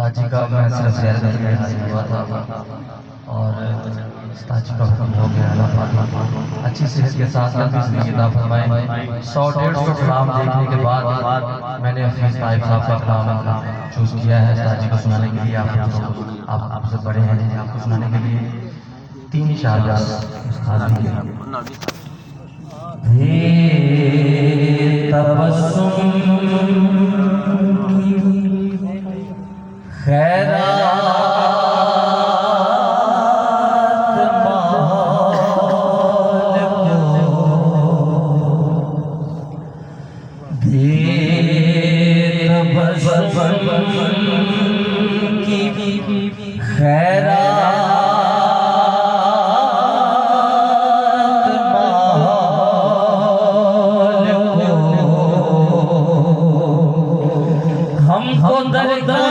उस्ताद जी का मैं सिर्फ ज़ियारत के लिए हाजिर हुआ था और उस्ताद जी का हुक्म हो गया। अल्लाह पाक अच्छी सेहत के साथ लंबी ज़िंदगी अता फरमाए। 100-150 कलाम देखने के बाद मैंने हफीज़ ताइब साहब का कलाम चूज़ किया है उस्ताद जी को सुनाने के लिए। आप आपसे बड़े हैं, आपको सुनाने के लिए 3 इशारे उस्ताद जी के तबस्सुम खैरात की खैरात हमको दरकार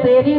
तेरी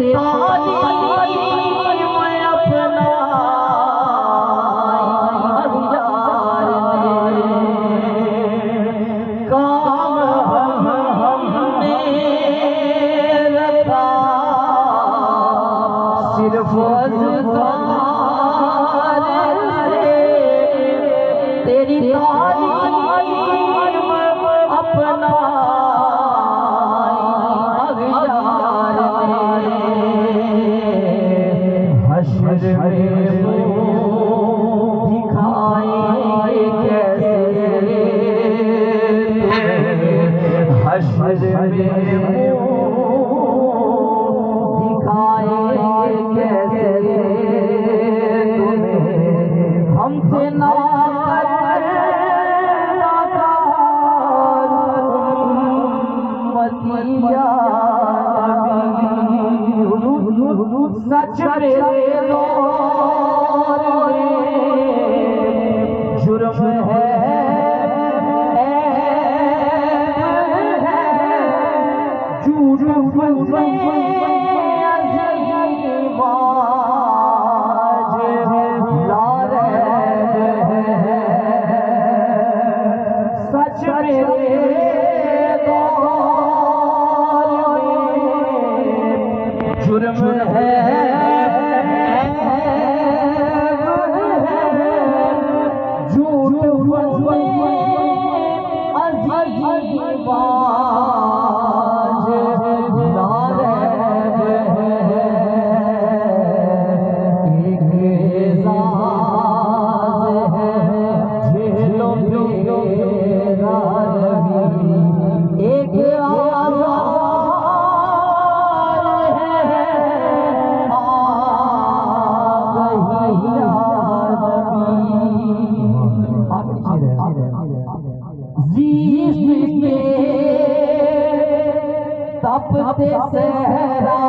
कपते सहरा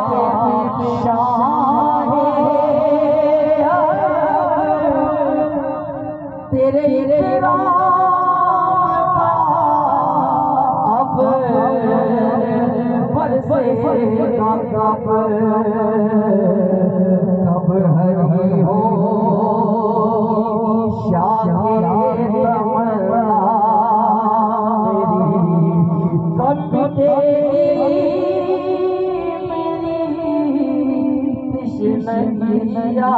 के शाहे तेरे इकराम का अब बरसेगा कब हरी हो शाहे तमन्ना मेरी तृष्णा